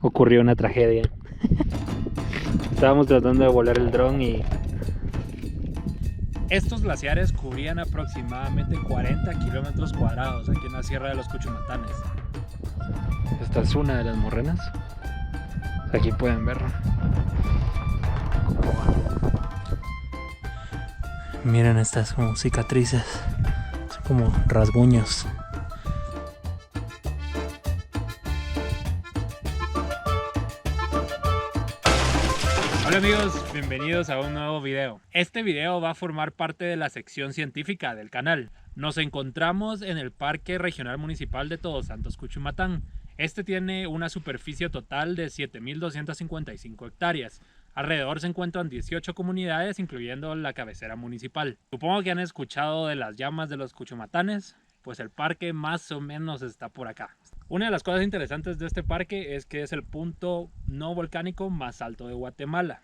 ocurrió una tragedia. Estábamos tratando de volar el dron y... Estos glaciares cubrían aproximadamente 40 kilómetros cuadrados aquí en la Sierra de los Cuchumatanes. Esta es una de las morrenas. Aquí pueden verlo. Miren estas como cicatrices, son como rasguños. Hola amigos, bienvenidos a un nuevo video. Este video va a formar parte de la sección científica del canal. Nos encontramos en el Parque Regional Municipal de Todos Santos Cuchumatán. Este tiene una superficie total de 7.255 hectáreas. Alrededor se encuentran 18 comunidades, incluyendo la cabecera municipal. Supongo que han escuchado de las llamas de los Cuchumatanes, pues el parque más o menos está por acá. Una de las cosas interesantes de este parque es que es el punto no volcánico más alto de Guatemala.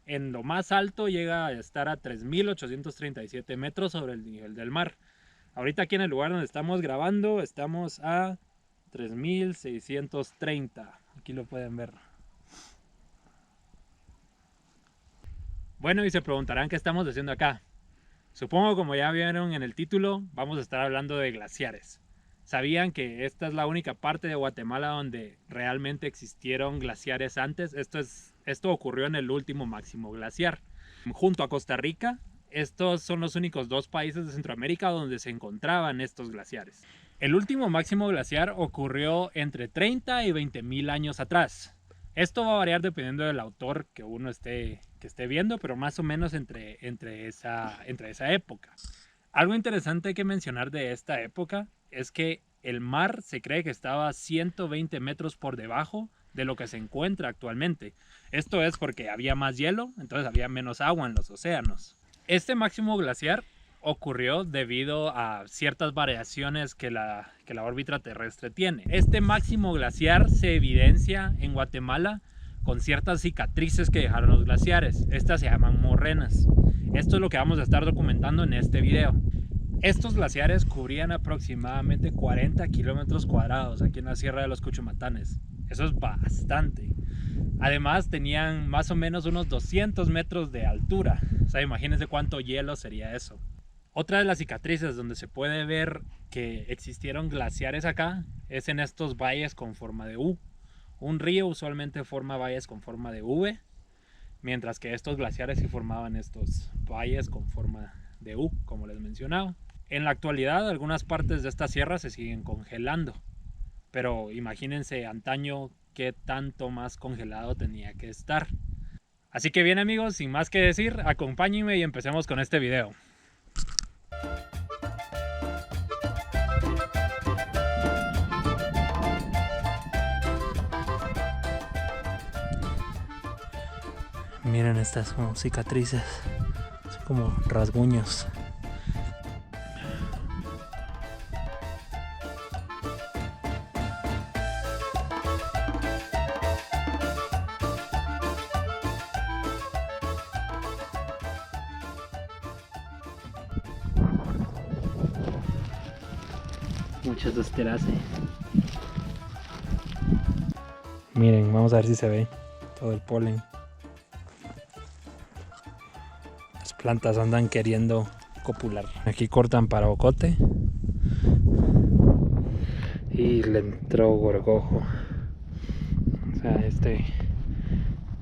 En lo más alto llega a estar a 3.837 metros sobre el nivel del mar. Ahorita aquí en el lugar donde estamos grabando estamos a 3.630. Aquí lo pueden ver. Bueno, y se preguntarán qué estamos haciendo acá. Supongo, como ya vieron en el título, vamos a estar hablando de glaciares. ¿Sabían que esta es la única parte de Guatemala donde realmente existieron glaciares antes? Esto ocurrió en el último máximo glaciar. Junto a Costa Rica, estos son los únicos dos países de Centroamérica donde se encontraban estos glaciares. El último máximo glaciar ocurrió entre 30 y 20.000 años atrás. Esto va a variar dependiendo del autor que uno esté viendo, pero más o menos entre esa época. Algo interesante que mencionar de esta época es que el mar se cree que estaba a 120 metros por debajo de lo que se encuentra actualmente. Esto es porque había más hielo, entonces había menos agua en los océanos. Este máximo glaciar ocurrió debido a ciertas variaciones que la órbita terrestre tiene. Este máximo glaciar se evidencia en Guatemala con ciertas cicatrices que dejaron los glaciares. Estas se llaman morrenas. Esto es lo que vamos a estar documentando en este video. Estos glaciares cubrían aproximadamente 40 kilómetros cuadrados aquí en la Sierra de los Cuchumatanes. Eso es bastante. Además tenían más o menos unos 200 metros de altura. O sea, imagínense cuánto hielo sería eso. Otra de las cicatrices donde se puede ver que existieron glaciares acá es en estos valles con forma de U. Un río usualmente forma valles con forma de V, mientras que estos glaciares sí formaban estos valles con forma de U, como les mencionaba. En la actualidad, algunas partes de esta sierra se siguen congelando, pero imagínense antaño qué tanto más congelado tenía que estar. Así que bien amigos, sin más que decir, acompáñenme y empecemos con este video. Miren estas como cicatrices, son como rasguños. Muchas Asteraceae. Miren, vamos a ver si se ve todo el polen. Las plantas andan queriendo copular. Aquí cortan para ocote y le entró gorgojo. O sea, este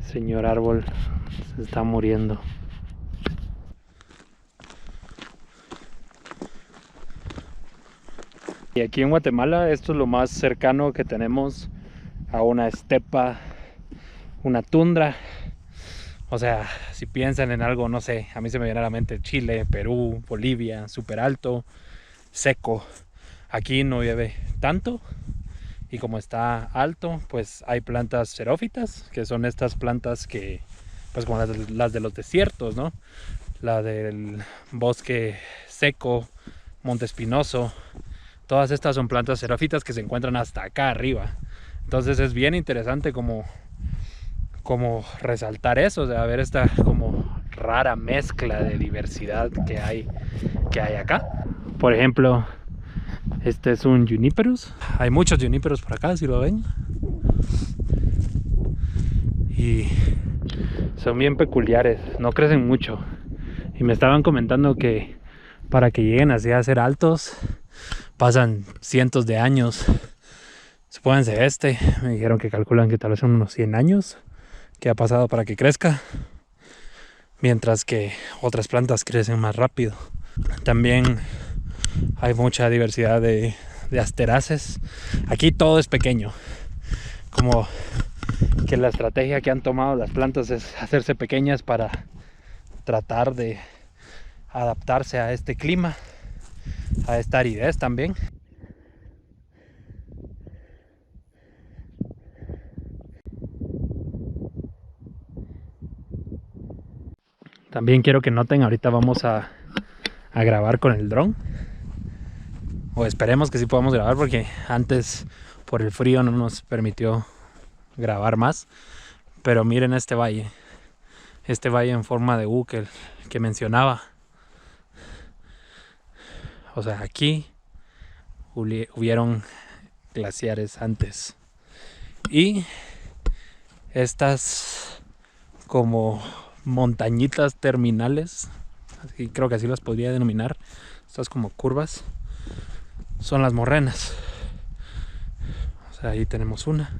señor árbol se está muriendo. Y aquí en Guatemala esto es lo más cercano que tenemos a una estepa, una tundra. O sea, si piensan en algo, no sé, a mí se me viene a la mente Chile, Perú, Bolivia, súper alto, seco. Aquí no llueve tanto y como está alto, pues hay plantas xerófitas, que son estas plantas que, pues como las de los desiertos, ¿no? La del bosque seco, monte espinoso. Todas estas son plantas xerófitas que se encuentran hasta acá arriba. Entonces es bien interesante como resaltar eso, o sea, ver esta como rara mezcla de diversidad que hay acá. Por ejemplo, este es un Juniperus. Hay muchos Juniperus por acá, si lo ven. y son bien peculiares, no crecen mucho. Y me estaban comentando que para que lleguen así a ser altos pasan cientos de años. Supónganse me dijeron que calculan que tal vez son unos 100 años que ha pasado para que crezca, mientras que otras plantas crecen más rápido. También hay mucha diversidad de asteraces. Aquí todo es pequeño, como que la estrategia que han tomado las plantas es hacerse pequeñas para tratar de adaptarse a este clima, a esta aridez también. También quiero que noten, ahorita vamos a grabar con el dron, o esperemos que sí podamos grabar, porque antes por el frío no nos permitió grabar más. Pero miren este valle en forma de U que mencionaba. O sea, aquí hubieron glaciares antes, y estas como montañitas terminales, creo que así las podría denominar, estas como curvas, son las morrenas. O sea, ahí tenemos una,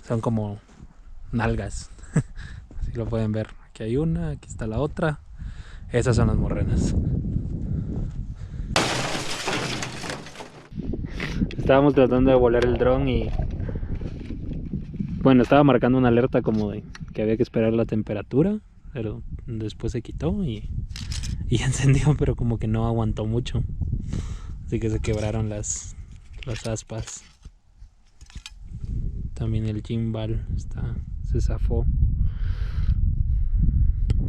son como nalgas, así lo pueden ver. Aquí hay una, aquí está la otra, esas son las morrenas. Estábamos tratando de volar el dron y bueno, estaba marcando una alerta como de que había que esperar la temperatura, pero después se quitó y encendió, pero como que no aguantó mucho, así que se quebraron las aspas. También el gimbal se zafó,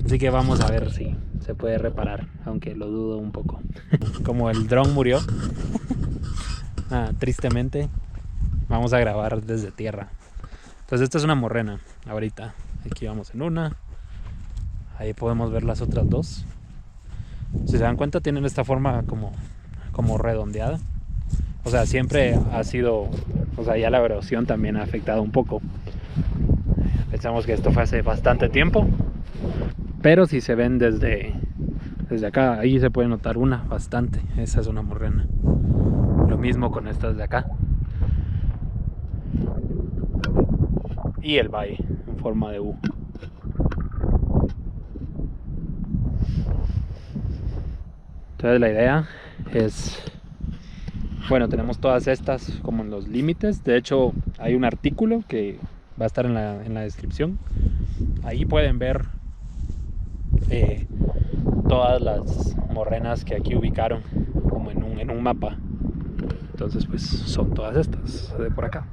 así que vamos a ver si se puede reparar, aunque lo dudo un poco. Como el dron murió, tristemente vamos a grabar desde tierra. Entonces esta es una morrena. Ahorita aquí vamos en una, ahí podemos ver las otras dos. Si se dan cuenta, tienen esta forma como redondeada. O sea, siempre ha sido, o sea, ya la erosión también ha afectado un poco. Pensamos que esto fue hace bastante tiempo, pero si se ven desde acá, ahí se puede notar bastante. Esa es una morrena. Lo mismo con estas de acá. Y el valle en forma de U. Entonces la idea es, bueno, tenemos todas estas como en los límites. De hecho, hay un artículo que va a estar en la descripción. Ahí pueden ver todas las morrenas que aquí ubicaron como en un mapa. Entonces pues son todas estas de por acá.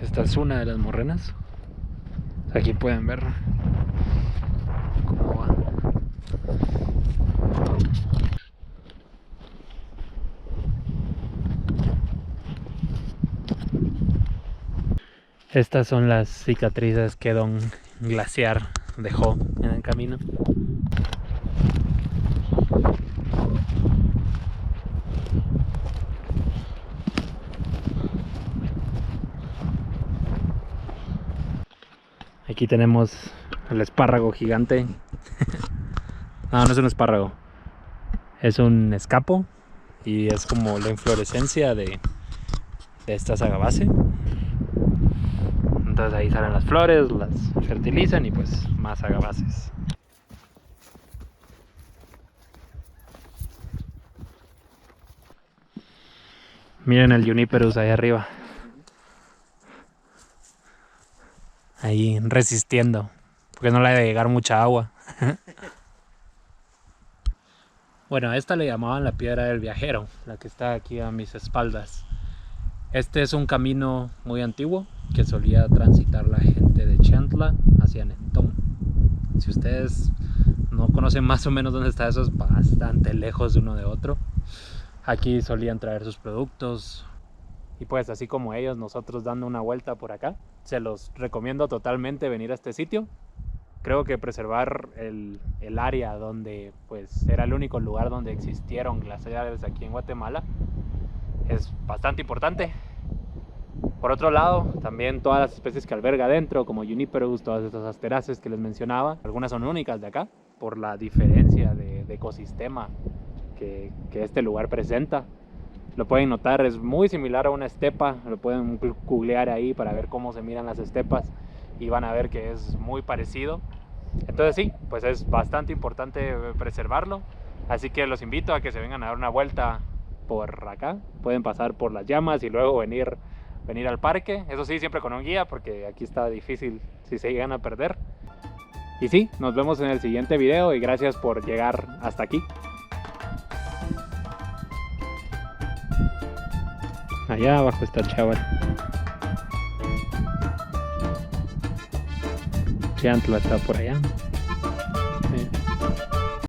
Esta es una de las morrenas. Aquí pueden ver cómo va. Estas son las cicatrices que Don Glaciar dejó en el camino. Aquí tenemos el espárrago gigante. No es un espárrago, es un escapo, y es como la inflorescencia de esta sagabase. Entonces ahí salen las flores, las fertilizan y pues más agabaces. Miren el Juniperus ahí arriba, ahí resistiendo, porque no le debe llegar mucha agua. Bueno, a esta le llamaban la piedra del viajero, la que está aquí a mis espaldas. Este es un camino muy antiguo que solía transitar la gente de Chantla hacia Nentón. Si ustedes no conocen más o menos dónde está, eso es bastante lejos de uno de otro. Aquí solían traer sus productos, y pues así como ellos, nosotros dando una vuelta por acá. Se los recomiendo totalmente venir a este sitio. Creo que preservar el área donde pues era el único lugar donde existieron glaciares aquí en Guatemala es bastante importante. Por otro lado, también todas las especies que alberga adentro, como Juniperus, todas estas asteraceas que les mencionaba, algunas son únicas de acá, por la diferencia de ecosistema que este lugar presenta. Lo pueden notar, es muy similar a una estepa, lo pueden googlear ahí para ver cómo se miran las estepas y van a ver que es muy parecido. Entonces sí, pues es bastante importante preservarlo, así que los invito a que se vengan a dar una vuelta por acá. Pueden pasar por las llamas y luego venir al parque, eso sí, siempre con un guía, porque aquí está difícil si se llegan a perder. Y sí, nos vemos en el siguiente video y gracias por llegar hasta aquí. Allá abajo está el chaval. Chantla está por allá.